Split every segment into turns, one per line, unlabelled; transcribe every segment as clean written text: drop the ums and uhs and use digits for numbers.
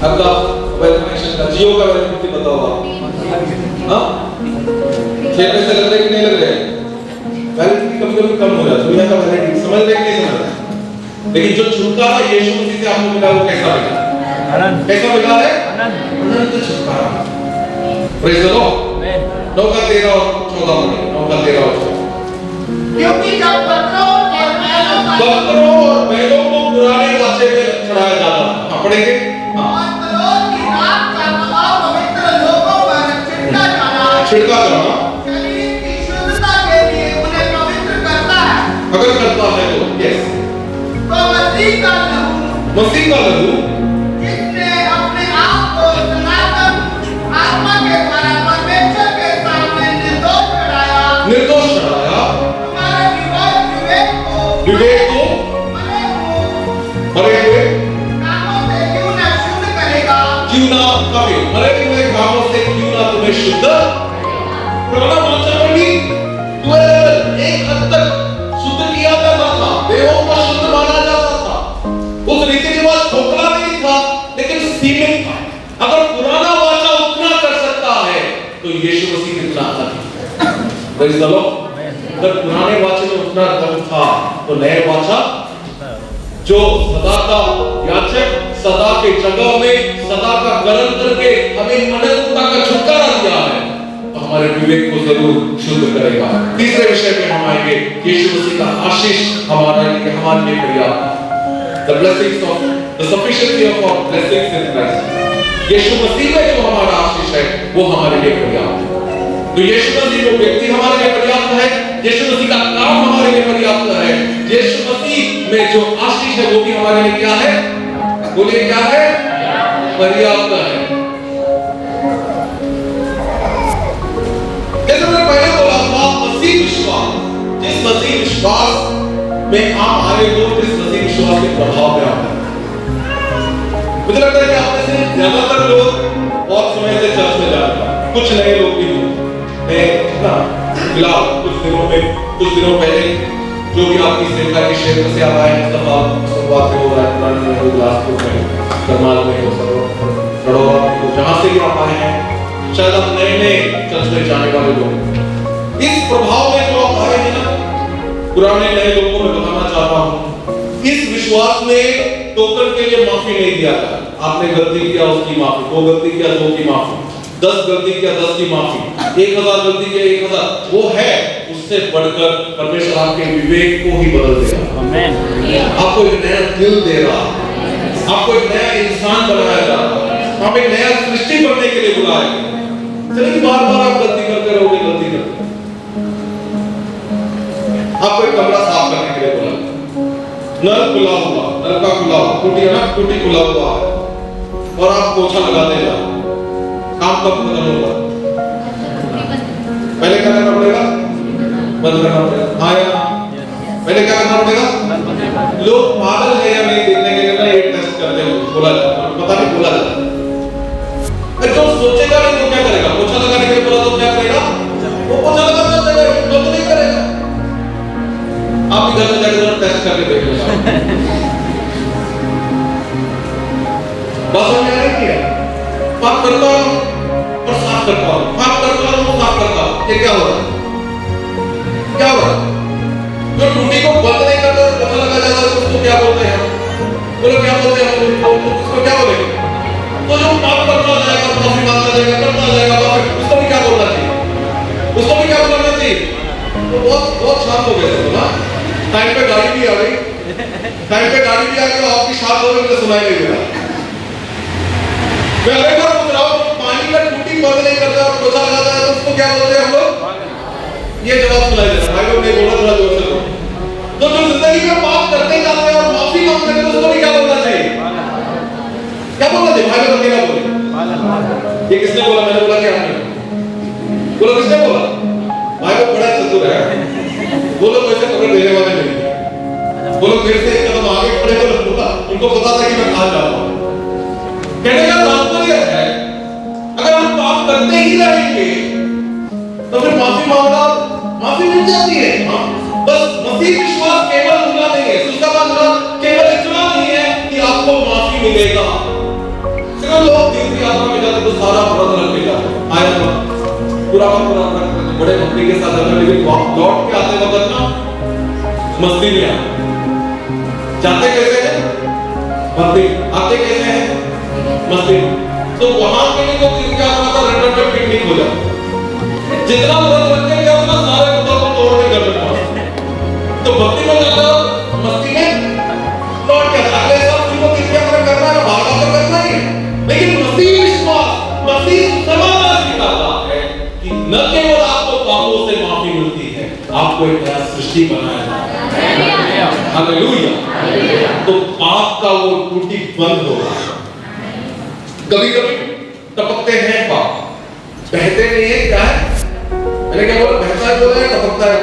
आपका mobile connection का जियो का वैलिडिटी बताओ आप। हाँ, खेलने से लग रहा है कि नहीं लग रहा है? वैलिडिटी कभी-कभी कम हो जाती है। दुनिया का वैलिडिटी समझ रहे कि नहीं समझ रहे? लेकिन जो छुटकारा यीशु मसीह से आपको मिला वो कैसा मिला?
आनंद।
कैसा मिला है? अनंत छुटकारा। Praise the Lord. 9 का 13 और 14 में 9 का 13 और 14।
क्योंकि जब बकरों
और बैलों को पुराने वाचे में चढ़ाया जाता था। हाँ, पढ़ेंगे।
और करों की रात का प्रभाव पवित्र लोगों पर छिड़का जाना शरीर की शुद्धता के लिए उन्हें पवित्र करता है।
अगर करता है तो यस,
तो मसीह का लहू जिसने अपने आप को सनातन आत्मा के द्वारा परमेश्वर के सामने निर्दोष ठहराया, हमारे विवेक को
मरे हुए
कामों से क्यों न शुद्ध करेगा?
क्यों ना कभी मरे हुए कामों से क्यों ना तुम्हें शुद्ध। पुराना वाचा में भी 12 एक हद तक शुद्ध किया जाता था, देवों को शुद्ध माना जाता था, उस रीति रिवाज खोखला नहीं था लेकिन सीमित था। अगर पुराना वाचा उतना कर सकता है तो यीशु मसीह कितना था। Praise the Lord. अगर पुराने वाचे में उतना दम था तो नए वाचा जो सदा का याचक सदा के जगह में सदा का ग्रहण करके हमें अनंतता का छुटकारा दिया है तो हमारे विवेक को जरूर शुद्ध करेगा। तीसरे विषय में हम आएंगे, यीशु मसीह का आशीष हमारे लिए पर्याप्त है। The blessings of the sufficiency of our blessings in Christ। यीशु मसीह में जो हमारा आशीष है वो हमारे लिए पर्याप्त है। तो यीशु मसीह वो व्यक्ति हमारे लिए पर्याप्त है, यीशु मसीह का काम हमारे लिए पर्याप्त है, यीशु मसीह में जो आशीष है वो भी हमारे लिए क्या है? बोलिए क्या है? पर्याप्त है। जैसे मैंने पहले बोला था, मसीह विश्वास, जिस मसीह विश्वास में आप आए हो, जिस मसीह विश्वास के प्रभाव में आप हैं। मुझे लगता है कि आप में से ज्यादातर लोग बहुत समय से चर्च में जाते हैं, कुछ नए लोग भी हों। फिलहाल कुछ दिनों पहले जो भी आपकी सेवा के क्षेत्र से आए हैं, सब आप शुरुआत हो रहा है, पुरानी में हो, बिलासपुर में, करनाल में हो, सड़ोवा में हो, जहाँ से भी आप आए हैं, शायद आप नए चर्च में जाने वाले लोग। इस प्रभाव में जो आप आए हैं ना, पुराने नए लोगों को मैं बताना चाहता हूँ, इस विश्वास में टोकन के लिए माफी नहीं दिया था। आपने गलती किया उसकी माफी, 2 गलती किया 2 की माफी, 10 गलती किया 10 की माफी, 1000 गलती किया 1000, वो है उससे बढ़कर परमेश्वर आपके विवेक को ही बदल देगा। आमीन। आपको एक नया दिल दे रहा है, आपको एक नया इंसान बनाया जा रहा है, आप एक नया सृष्टि बनने के लिए बुलाए। चलिए बार-बार आप गलती करते रहोगे, गलती करते, आपको एक कमरा साफ करने के लिए बुलाया, नल खुला हुआ, नलका खुला हुआ, टूटी खुला हुआ है और आप पोछा लगाते जाओ, काम कब खत्म होगा? पहले क्या करना पड़ेगा? बंद करना पड़ेगा। हाँ या पहले क्या करना पड़ेगा? लोग पागल है या नहीं देखने के लिए ना एक टेस्ट करते हैं, बोला जाता है, पता नहीं बोला जाता है। जो सोचेगा नहीं वो क्या करेगा? पोछा लगाने के लिए बोला तो क्या करेगा? वो पोछा लगाता जाएगा, वो तो नहीं करेगा। आप भी घर में जाकर टेस्ट करके देख लो। बस हमने नहीं किया, पाप करता हूँ और साफ करता हूँ, पाप करता हूँ साफ करता हूँ, ये क्या हो रहा है? क्या हो रहा है? जो टूटी को बंद नहीं करता और पोछा लगा जाता है उसको क्या बोलते हैं? बोलो क्या बोलते हैं? उसको क्या बोलेंगे? तो जो पाप करता जाएगा, माफी मांगता जाएगा, करता जाएगा, उसको भी क्या बोलना चाहिए? उसको भी क्या बोलना चाहिए? तो बहुत शांत हो गए थे ना, टाइम पे गाड़ी भी आ गई, आपकी शांत हो गई, मुझे सुनाई नहीं दे रहा। मैं अरे बार पूछ रहा हूँ, पानी का टूटी बंद नहीं करता और पोछा लगाता है तो उसको क्या बोलते हैं हम लोग? ये जवाब सुनाई दे रहा, भाई लोग नहीं बोला, थोड़ा जोर से बोलो। तो जो जिंदगी में पाप करते जाते हैं और माफी मांगते हैं तो उसको भी क्या बोलना चाहिए? क्या बोलना चाहिए? भाई लोग क्या बोले? ये किसने बोला? मैंने बोला क्या? आपने बोला? किसने बोला? भाई लोग बड़ा चतुर है, वो लोग वैसे पकड़ देने वाले नहीं, वो लोग मेरे से एक कदम आगे खड़े हो, उनको पता था कि मैं कहाँ जा रहा हूँ। कहने का तात्पर्य है, अगर हम पाप करते ही रहेंगे तो फिर माफी मिल जाती है। बस मसीह विश्वास केवल उतना नहीं है, सुसमाचार केवल इतना नहीं है कि आपको माफी मिलेगा। कितने लोग तीर्थ यात्रा में जाते तो सारा व्रत रख के जाते, आया ना पूरा रख बड़े भक्ति के साथ जाते, लेकिन लौट के आते वक्त ना मस्ती में आते। जाते कैसे हैं? मस्ती। आते कैसे हैं? मस्ती। तो वहां के लिए जो तीर्थ यात्रा का रट रट पिकनिक हो जाता, जितना व्रत रखेंगे उतना सारे व्रत को तोड़ के कर देंगे। तो भक्ति में जाता मस्ती में लौट के अगले साल तुमको तीर्थ यात्रा करना है, भागा तो करना ही है, लेकिन मसीह विश्वास, मसीह समाधान सिखाता है कि न केवल आपको पापों से माफी मिलती है, आपको एक नया सृष्टि बनाया जाता है। हालेलुया। तो पाप का वो टूटी बंद हो रहा है। कभी-कभी टपकते हैं पाप, बहते नहीं है, क्या है? मैंने क्या बोला? बहता है बोला है, टपकता है।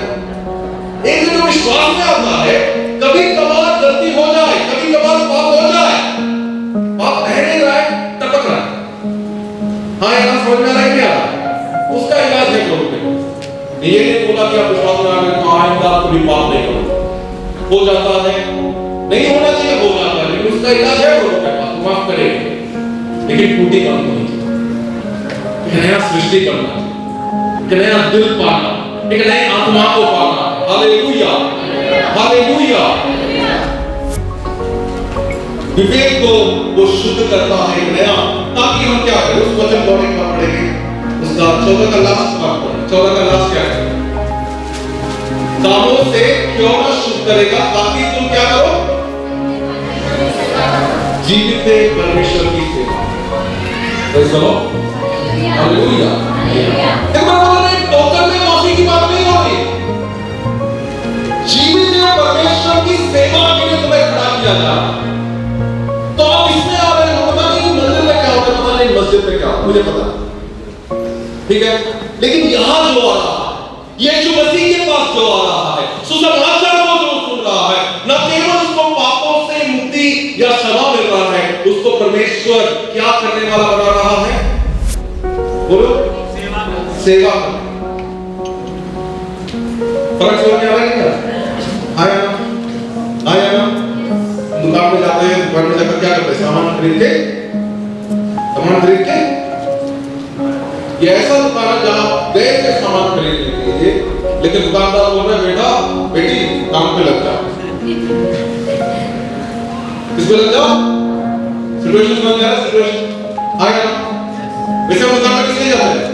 एक जो विश्वास में आता है, कभी कभार गलती हो जाए, कभी कभार पाप हो जाए, पाप बह नहीं रहा है, टपक रहा है। हाँ, यहाँ समझ में आ रहा है क्या? उसका इलाज है प्रभु ने। ये नहीं बोला कि आप विश्वास में आ गए तो आइंदा आप कभी पाप नहीं करो। हो जाता है, नहीं होना चाहिए, हो जाता है, लेकिन उसका इलाज है प्रभु के पास, माफ करेंगे। लेकिन टूटी काम नहीं, एक नया सृष्टि करना, एक नया दिल पाना, एक नई आत्मा को पाना। Hallelujah, hallelujah. विवेक को वो शुद्ध करता है नया, ताकि हम क्या करें? उस वचन को एक बार पढ़ेंगे, उसका 14 का लास्ट पार्ट पढ़ें। 14 का लास्ट क्या है? कामों से क्यों ना शुद्ध करेगा, ताकि तुम क्या करो? जीवित परमेश्वर की सेवा। Praise the Lord, hallelujah. एक बार बोलो, एक टोकन में माफी की बात नहीं हो रही, जीवित परमेश्वर की सेवा के लिए तुम्हें खड़ा किया जा रहा है। तो आप इसमें आ रहे हो, पता नहीं मंदिर में क्या होता है, पता नहीं मस्जिद में क्या होता है, मुझे पता, ठीक है, लेकिन यहां जो आ रहा है, यीशु मसीह के पास जो आ रहा है, सुसमाचार को जो सुन रहा है, न केवल उसको पापों से मुक्ति या क्षमा मिल रहा है, उसको परमेश्वर क्या करने वाला बना रहा है? बोलो, सेवा। फर्क समझ में आ रहा है क्या? आया ना? आया ना? दुकान में जाते हैं, दुकान में जाकर क्या करते हैं? सामान खरीद के ये ऐसा दुकान है जहां गए थे सामान खरीदने के लिए, लेकिन दुकानदार बोल रहा है, बेटा बेटी काम पे लग जाओ। किस पे लग जाओ? सिचुएशन समझ में आ रहा है? सिचुएशन आया ना? वैसे हम दुकान में किस लिए जाते हैं?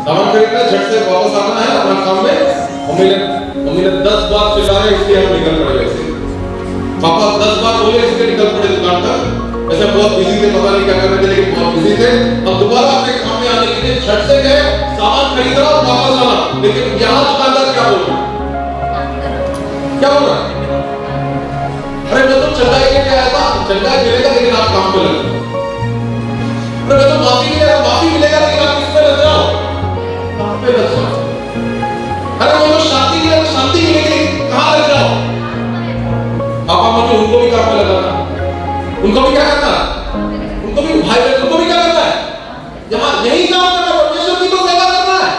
सामान खरीदना, झट से वापस आना है अपना काम में। मम्मी ने 10 बार चिल्लाया, इसलिए हम निकल पड़े। वैसे पापा 10 बार बोले, इसलिए निकल पड़े दुकान तक। ऐसे बहुत बिजी थे, पता नहीं क्या कर रहे थे, लेकिन बहुत बिजी थे। अब दोबारा अपने काम में आने के लिए झट से गए, सामान खरीदा और वापस आना। लेकिन यहाँ दुकानदार क्या बोल रहा है? क्या बोल रहा है? अरे मैं तो चंदा के लिए आया था, चंदा मिलेगा लेकिन आप काम पे लग जाओ। अरे मैं तो माफी मिलेगा लेकिन आप किस पे लग जाओ? काम पे लग जाओ। अरे वो तो शांति मिलेगी, कहाँ लग जाओ? पापा मम्मी उनको भी काम पे लगाना, उनको भी क्या करना है? उनको भी भाई बहन, उनको भी क्या करना है? यहाँ यही काम करना है, परमेश्वर की तो सेवा करना है।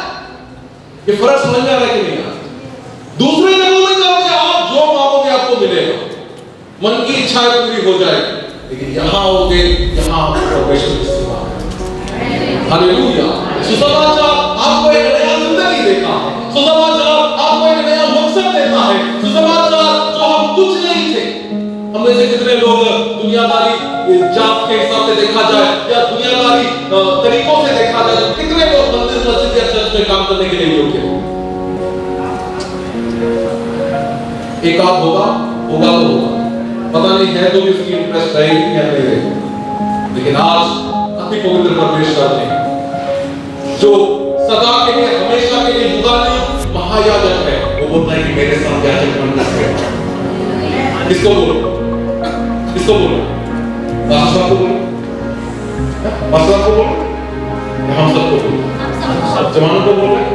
ये फर्क समझ में आ रहा है कि नहीं? दूसरे जगहों में जाओगे, आप जो मांगोगे आपको मिलेगा, मन की इच्छाएं पूरी हो जाएगी, लेकिन यहाँ आओगे, यहाँ परमेश्वर की सेवा। हालेलुया। सुसमाचार आपको एक नया जिंदगी देता है, सुसमाचार आपको एक नया मकसद देता है, सुसमाचार जो हम कुछ नहीं थे। हम में से कितने लोग दुनियादारी जात के हिसाब से देखा जाए या दुनियादारी तरीकों से देखा जाए, कितने लोग मंदिर मस्जिद या चर्च में काम करने के लिए योग्य हैं? एक आध होगा तो होगा, पता नहीं है तो भी उसकी इंटरेस्ट रहेगी या नहीं रहेगी। लेकिन आज अति पवित्र परमेश्वर ने जो सदा के लिए, हमेशा के लिए, युगानुयुग महायाजक है, वो बोलता है कि मेरे साथ याजक बनना है। किसको बोलो? किसको बोलो? पास्टर को बोलो? पास्टर को बोलो? हम सबको बोलो? जवानों को बोल रहे,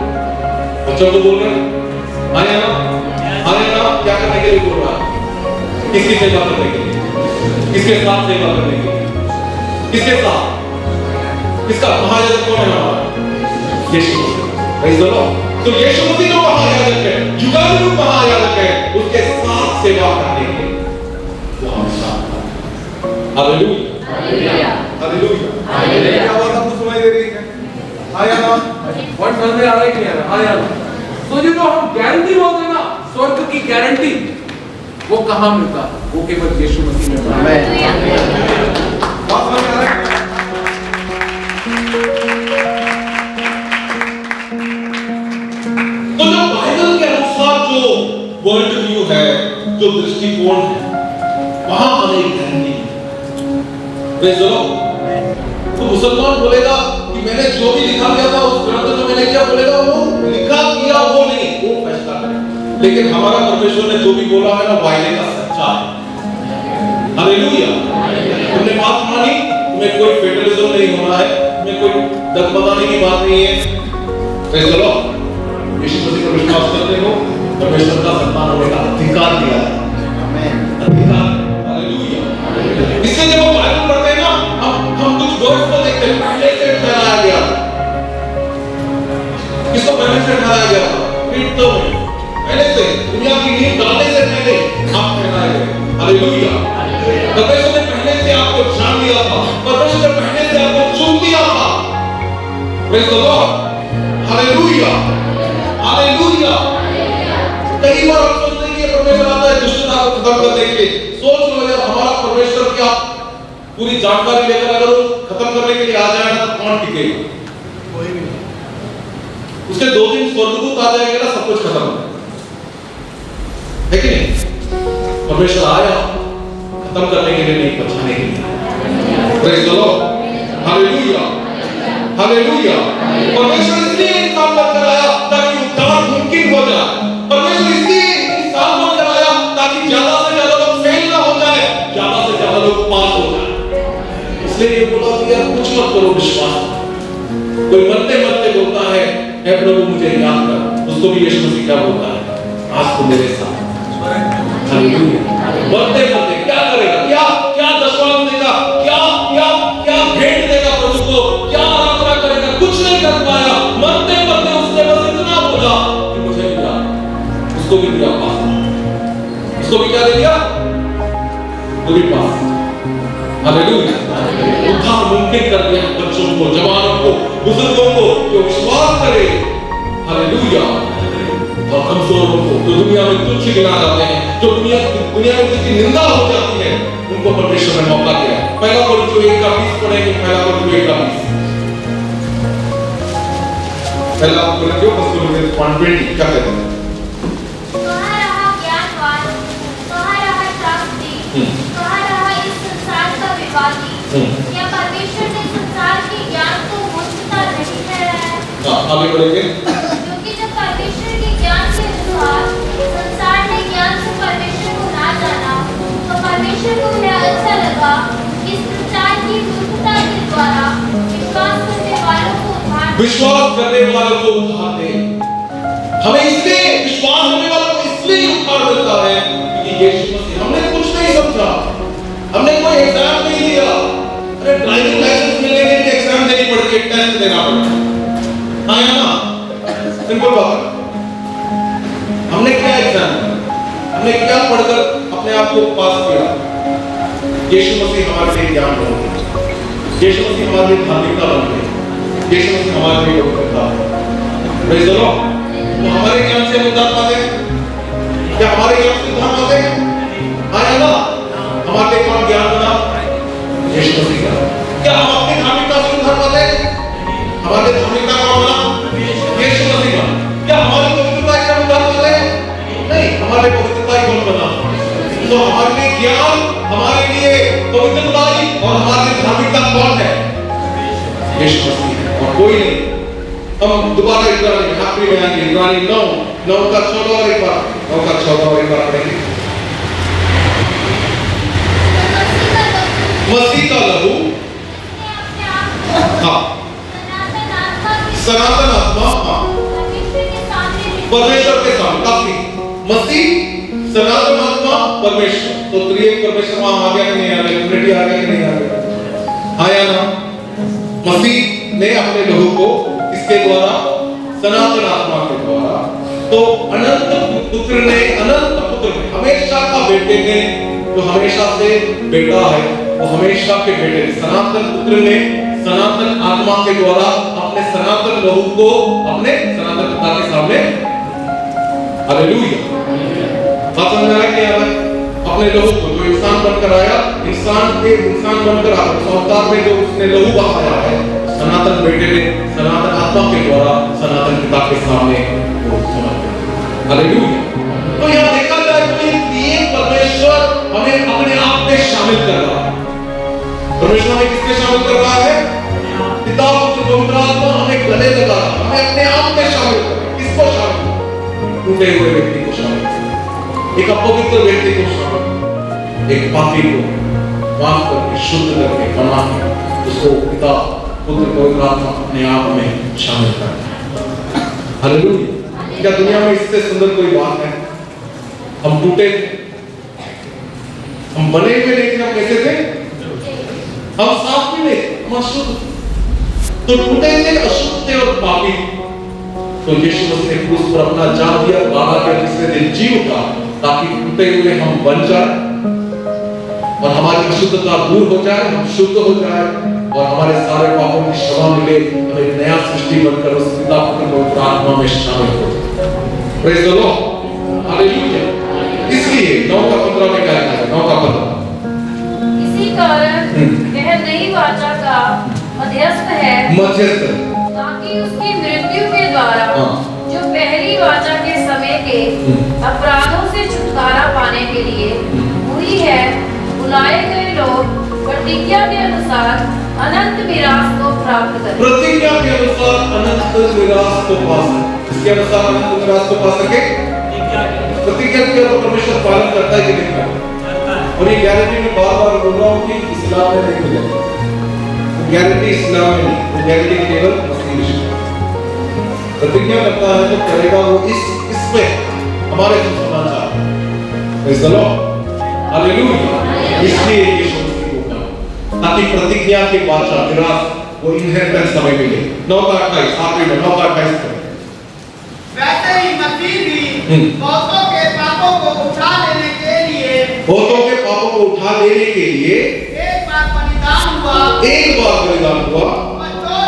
बच्चों को बोल रहे, आया ना? क्या करने के लिए बोल रहा है? किसकी सेवा करने के लिए? किसके साथ सेवा करने के लिए? किसके साथ? किसका महायाजक कौन है हमारा? Yishu Masih. Praise the Lord. तो यीशु मसीह जो महायाजक है, युगानुयुग महायाजक है, उसके साथ सेवा करने के लिए वो हमें साथ। Hallelujah, hallelujah, hallelujah. क्या बात आपको सुनाई दे रही है? आया ना?
वर्ड समझ में आ रहा है कि नहीं आ रहा? आया ना? तो ये जो हम गारंटी बोलते हैं ना, स्वर्ग की गारंटी, वो कहाँ मिलता है? वो केवल यीशु मसीह में मिलता है।
बात समझ में आ रहा है? तो जो बाइबल के अनुसार जो वर्ल्ड व्यू है, जो दृष्टिकोण है, वहां हमें एक गारंटी है। तो मुसलमान बोलेगा कि मैंने जो भी लिखा गया था उस ग्रंथ में मैंने क्या बोलेगा, वो लिखा किया वो नहीं, वो फैसला करे। लेकिन हमारा परमेश्वर ने जो भी बोला है ना, वायदे का सच्चा है। हालेलुया। तुमने बात मानी, तुम्हें कोई फेडरलिज्म नहीं होना है, तुम्हें कोई दखलंदाजी की बात नहीं है। Praise the Lord. Yishu Masih पर विश्वास करते हो, परमेश्वर का संतान होने का अधिकार दिया है। आमीन। अधिकार। हालेलुया। इससे जब हम बाइबल पढ़ते हैं ना, हम कुछ वर्ड्स को देखते हैं, पहले से ठहराया गया। किसको पहले से ठहराया गया? क्रिस्टो में पहले से, दुनिया की नींव डालने से पहले आप ठहराए गए। हालेलुया। परमेश्वर ने पहले से आपको जान लिया था, परमेश्वर ने पहले से आपको चुन लिया था। Praise the Lord. Hallelujah. Hallelujah. कई बार हम सोचते हैं कि परमेश्वर आता है दुष्टता को खत्म करने के लिए। सोच लो यार, हमारा परमेश्वर क्या पूरी जानकारी लेकर अगर वो खत्म करने के लिए आ जाए ना, तो कौन टिकेगा? कोई भी नहीं। उसके 2 दिन स्वर्गदूत आ जाएंगे ना, सब कुछ खत्म हो जाएगा, है कि नहीं? परमेश्वर आया खत्म करने के लिए नहीं, बचाने के लिए। Praise the Lord. Hallelujah. Hallelujah. परमेश्वर इसलिए इंसान बनकर आया ताकि उद्धार मुमकिन हो जाए। परमेश्वर इसलिए इंसान बनकर आया ताकि ज्यादा से ज्यादा लोग फेल ना हो जाए, ज्यादा से ज्यादा लोग पास हो जाए। इसलिए ये बोला कि यार कुछ मत करो, विश्वास। कोई मरते मरते बोलता है, हे प्रभु मुझे याद कर, उसको भी यीशु मसीह क्या बोलता है? आज तो मेरे साथ। हालेलुया। मरते मरते क्या करेगा? क्या क्या दशवांश देगा? क्या क्या क्या भेंट देगा प्रभु को? क्या आराधना करेगा? कुछ नहीं कर पाया। मरते मरते उसने बस इतना बोला कि मुझे मिला। उसको भी दिया पास। उसको भी क्या दे दिया? वो भी पास। हालेलुया। उद्धार मुमकिन कर दिया बच्चों को, जवानों को, बुजुर्गों को जो विश्वास करे। हालेलुया। और कमजोरों को जो दुनिया में तुच्छ गिना जाते हैं, जो दुनिया में जिसकी निंदा हो जाती है, उनको परमेश्वर ने मौका दिया। पहला कोरिन्थियों 1:20 पढ़ेंगे। पहला कोरिन्थियों 1:20। पहला कोरिन्थियों 1:20 क्या कहते हैं?
कहाँ रहा ज्ञानवान, कहाँ रहा शास्त्री, कहाँ रहा इस संसार का विवादी? क्या परमेश्वर ने संसार के ज्ञान को मूर्खता नहीं ठहराया?
हाँ, आगे बढ़ेंगे।
क्योंकि जब परमेश्वर के ज्ञान के अनुसार संसार ने ज्ञान से परमेश्वर को ना जाना, तो परमेश्वर को यह अच्छा लगा कि संसार की मूर्खता के द्वारा विश्वास करने वालों को उद्धार दे। हमें इसलिए विश्वास करने वालों को इसलिए उद्धार मिलता है क्योंकि यीशु मसीह। हमने कुछ नहीं समझा, हमने कोई एग्जाम नहीं दिया। अरे ड्राइविंग लाइसेंस मिलने के लिए एग्जाम देनी पड़ती है, टेस्ट देना पड़ता है। हाँ या ना? सिंपल बात। हमने क्या एग्जाम, हमने क्या पढ़कर अपने आप को पास किया? यीशु मसीह हमारे लिए ज्ञान बन गए, यीशु मसीह हमारे लिए धार्मिकता बन गई, यीशु मसीह हमारे लिए पवित्रता। Praise the Lord. तो हमारे ज्ञान से हम उद्धार पाते हैं? क्या हमारे ज्ञान से उद्धार पाते हैं? हाँ या ना? हमारे लिए कौन ज्ञान बना? यीशु मसीह का। क्या हम अपनी धार्मिकता से उद्धार पाते हैं? हमारे धार्मिकता कौन बना? यीशु मसीह बना। क्या हमारी पवित्रता से हम उद्धार पाते हैं? नहीं, हमारे पवित्रता ही कौन बना? तो हमारे लिए ज्ञान, हमारे लिए पवित्रता और हमारे लिए धार्मिकता कौन है? यीशु मसीह और कोई नहीं। हम दोबारा इब्रानी आखिरी में आएंगे। इब्रानी 9 का 14 और एक बार 9 का 14 और एक बार पढ़ेंगे। मसीह का लहू, हाँ, सनातन आत्मा, हाँ, परमेश्वर के सामने काफी। मसीह, सनातन आत्मा, परमेश्वर। तो त्रिएक परमेश्वर वहां आ गया कि नहीं आ गया? ट्रिनिटी आ गया कि नहीं आ गया? आया ना? मसीह ने अपने लहू को इसके द्वारा, सनातन आत्मा के द्वारा, तो अनंत पुत्र ने, अनंत पुत्र ने, हमेशा का बेटे ने, जो हमेशा से बेटा है, वो हमेशा के बेटे ने, सनातन पुत्र ने
सनातन आत्मा के द्वारा अपने सनातन लहू को अपने सनातन पिता के सामने, हालेलुया, बात समझ आ रहा है क्या है? अपने लहू को जो इंसान बनकर आया, इंसान बनकर अवतार में जो उसने लहू बहाया है, सनातन बेटे ने सनातन आत्मा के द्वारा सनातन पिता के सामने वो समर्पित, हालेलुया। तो यहाँ देखा जाए तो ये परमेश्वर हमें अपने आप में शामिल कर रहा है। परमेश्वर हमें किसमें शामिल कर रहा है? पिता पुत्र पवित्र आत्मा हमें गले लगा रहा है, हमें अपने आप में शामिल कर रहा है। किसको शामिल? टूटे हुए व्यक्ति को शामिल, एक अपवित्र व्यक्ति को शामिल, एक पापी को माफ करके शुद्ध करके बना के उसको पिता पुत्र पवित्र आत्मा अपने आप में शामिल करना है। हालेलुया। क्या दुनिया में इससे सुंदर कोई बात है? हम टूटे थे, हम बने हुए लेकिन हम कैसे थे? हम साफ भी नहीं, हम अशुद्ध, तो टूटे थे, अशुद्ध थे और पापी। तो यीशु मसीह ने क्रूस पर अपना जान दिया, बारह के तीसरे दिन जी उठा ताकि टूटे हुए हम बन जाए और हमारी अशुद्धता दूर हो जाए, हम शुद्ध हो जाए और हमारे सारे पापों की क्षमा मिले, हम एक नया सृष्टि बनकर उस पिता पुत्र पवित्र आत्मा में शामिल हो जाए। Praise the Lord, hallelujah. इसलिए 9:15 में क्या लिखा है? 9:15
इसी कारण वह नई वाचा का मध्यस्थ है, ताकि उसकी मृत्यु के द्वारा जो पहली वाचा के समय के अपराधों से छुटकारा पाने के लिए हुई है, बुलाए गए लोग प्रतिज्ञा के अनुसार अनंत मिरास को प्राप्त करें।
प्रतिज्ञा के अनुसार अनंत मिरास को पा सके। इसके अनुसार अनंत मिरास को पा सके। प्रतिज्ञा के परमेश्वर पालन करता है कि नहीं करता? और ये गारंटी में बार-बार बोल रहा हूँ कि इस्लाम में नहीं मिलेगा। गारंटी इस्लाम में नहीं, वो गारंटी केवल मसीह यीशु। प्रतिज्ञा करता है तो करेगा वो इसमें हमारे समाचार। Praise the Lord, hallelujah. इसलिए यीशु मसीह को कहा ताकि प्रतिज्ञा के वाचा मिरास वो इनहेरिटेंस हमें मिले। 9:28 आखिरी में 9:28 पर
वैसे ही मसीह भी बहुतों के पापों को उठा लेने के लिए
एक बार
बलिदान हुआ,
और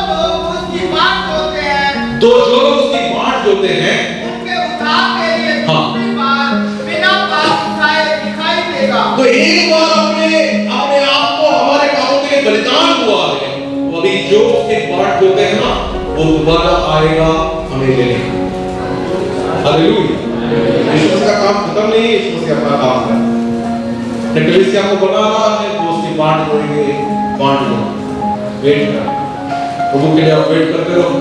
जो लोग उसकी बाट जोते हैं
उनके उद्धार के लिए
हाँ।
दूसरी बार बिना पाप उठाए दिखाई देगा।
तो एक बार अपने आप को हमारे पापों के लिए बलिदान हुआ है, तो अभी जो उसके बाट जोते हैं ना, वो दोबारा आएगा हमें लेने। हालेलुया। यीशु का काम खत्म नहीं है, यीशु मसीह अपना काम कर रहा है। कलीसिया को बना रहा है, तो उसकी बाट जोड़ेंगे, बाट लो, वेट कर, प्रभु के लिए आप वेट करते रहो।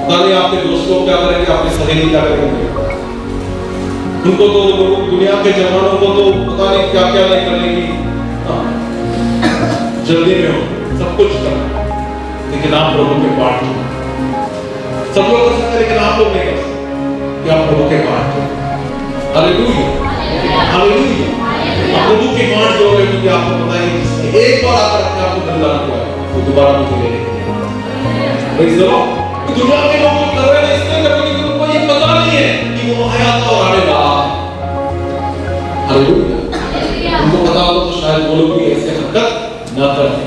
पता नहीं आपके दोस्तों क्या करेंगे, आपके सहेली क्या करेंगे। उनको तो दुनिया के जवानों को तो पता नहीं क्या क्या नहीं करने की जल्दी में हो, सब कुछ करना, लेकिन आप प्रभु के पाठ हो। सब लोग कर सकते, लेकिन आप लोग नहीं कर सकते कि आप प्रभु के पाठ हो। Hallelujah, hallelujah. आप प्रभु के पाठ जो है, क्योंकि आपको पता है कि एक बार आकर अपने आप को बलिदान किया है, वो दोबारा मुझे ले लेंगे। Praise the Lord. दुनिया के लोग जो कर रहे हैं इसलिए कर रहे हैं क्योंकि उनको ये पता नहीं है कि वो आया था और आने वाला है। हालेलुया। उनको पता हो तो शायद वो लोग भी ऐसे हरकत न करते।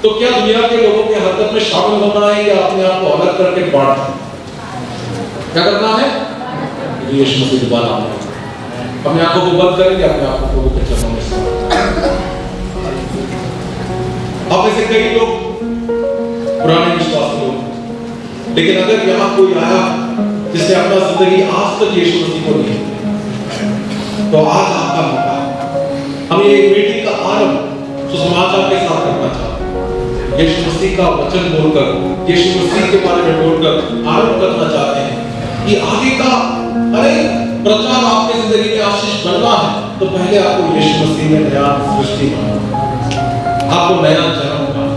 तो क्या दुनिया के लोगों के हरकत में शामिल होना है या अपने आप को अलग करके बांटना? क्या करना है? यीशु मसीह दोबारा आएगा। अपने आंखों को बंद करेंगे, अपने आप को प्रभु के चरणों में समर्पित। अब ऐसे कई लोग पुराने विश्वासी लोग, लेकिन अगर यहाँ कोई आया जिसने अपना जिंदगी आज तक यीशु मसीह को दी, तो आज आपका मौका है। हम ये मीटिंग का आरंभ सुसमाचार के साथ करना चाहते हैं। यीशु मसीह का वचन बोलकर, यीशु मसीह के बारे में बोलकर आरंभ करना चाहते हैं कि आगे का अरे प्रचार आपके जिंदगी में आशीष बनना है, तो पहले आपको यीशु मसीह में नया सृष्टि बनना, आपको नया जन्म पाना।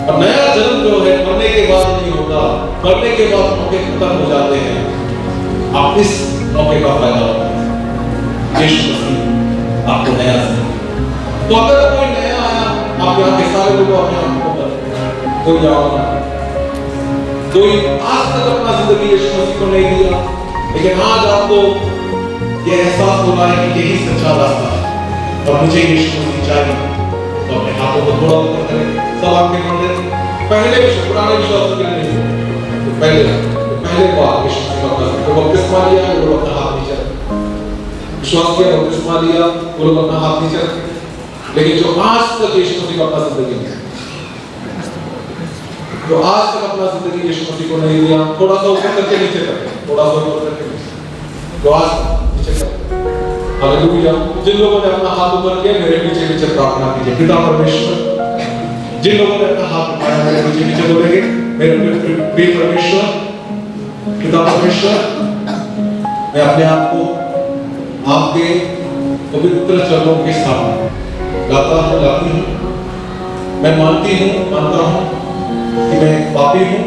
और नया जन्म जो है मरने के बाद नहीं होता, मरने के बाद मौके खत्म हो जाते हैं। आप इस मौके का फायदा उठाएं। यीशु मसीह आपको नया जन्म। तो अगर कोई नया आया, आप यहाँ के सारे लोग अपने आप को बदलें। कोई जाओ, कोई आज तक अपना जिंदगी यीशु मसीह को नहीं दिया, लेकिन आज आपको ये एहसास हो रहा है कि यही सच्चा रास्ता है और मुझे यीशु मसीह चाहिए, तो अपने हाथों को थोड़ा ऊपर करें, सब आंखें बंद करें। पहले पुराने विश्वास के लिए नहीं, तो पहले बार यीशु मसीह का अपना तो बपतिस्मा लिया, वो लोग अपना हाथ नीचे रखे, विश्वास किया, बपतिस्मा लिया, वो लोग अपना हाथ नीचे रखे। लेकिन जो आज तक यीशु मसीह का अपना जिंदगी में, जो आज तक अपना जिंदगी यीशु मसीह को नहीं दिया, थोड़ा सा ऊपर करके नीचे रखे, थोड़ा सा ऊपर करके नीचे, जो आज नीचे रखे। हालेलुया। जिन लोगों ने अपना हाथ ऊपर किया, मेरे पीछे पीछे प्रार्थना कीजिए। पिता परमेश्वर, जिन लोगों ने अपना हाथ उठाया, मेरे पीछे पीछे बोलेंगे, मेरे प्रिय परमेश्वर, पिता परमेश्वर, मैं अपने आप को आपके पवित्र चरणों के सामने लाता हूँ, लाती हूँ। मैं मानता हूँ कि मैं एक पापी हूँ,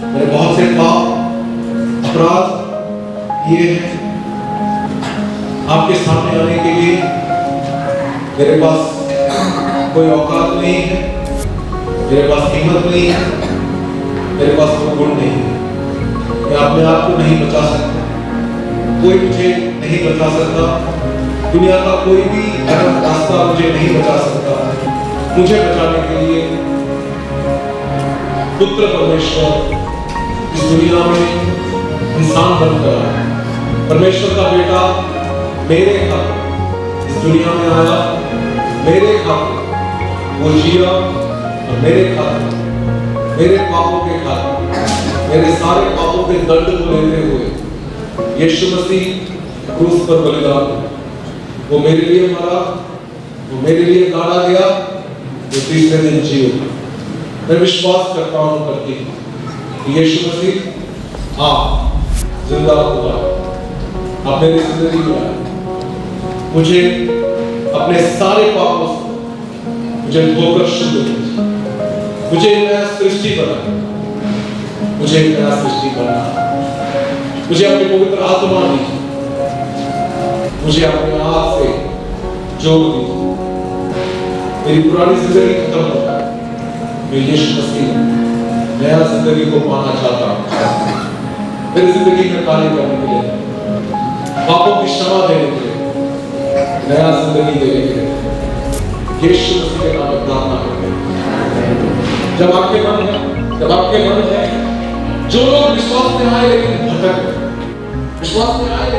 मैंने बहुत से पाप अपराध किए हैं। आपके सामने आने के लिए मेरे पास कोई औकात नहीं है, मेरे पास हिम्मत नहीं है, मेरे पास कोई गुण नहीं है। मैं अपने आप को नहीं बचा सकता, कोई मुझे नहीं बचा सकता, दुनिया का कोई भी रास्ता मुझे नहीं बचा सकता। मुझे बचाने के लिए पुत्र परमेश्वर इस दुनिया में इंसान बनकर आया। परमेश्वर का बेटा मेरे खातिर इस दुनिया में आया, मेरे खातिर वो जिया, और मेरे खातिर, मेरे पापों के खातिर, मेरे सारे पापों के दंड को लेते हुए यीशु मसीह क्रूस पर बलिदान हुआ। वो मेरे लिए मरा, वो मेरे लिए गाड़ा गया, वो तीसरे दिन जी उठा। मैं विश्वास करता हूँ, करती हूँ कि यीशु मसीह आप जिंदा हुआ, आप मेरी जिंदगी में आए, मुझे अपने सारे पापों से मुझे धोकर शुद्ध कीजिए, मुझे एक नया सृष्टि बनाए, मुझे एक नया सृष्टि बनाए, मुझे अपनी पवित्र आत्मा दीजिए, मुझे अपने आप से जोड़ दीजिए। मेरी पुरानी जिंदगी खत्म हो जाए, मैं यीशु मसीह नया जिंदगी को पाना चाहता हूँ। मेरी जिंदगी में कार्य करने के लिए, पापों की क्षमा देने के लिए, नया जिंदगी देने के लिए यीशु मसीह के नाम में प्रार्थना करते हैं। जब आपके मन है, जो लोग विश्वास में आए लेकिन भटक गए, विश्वास में आए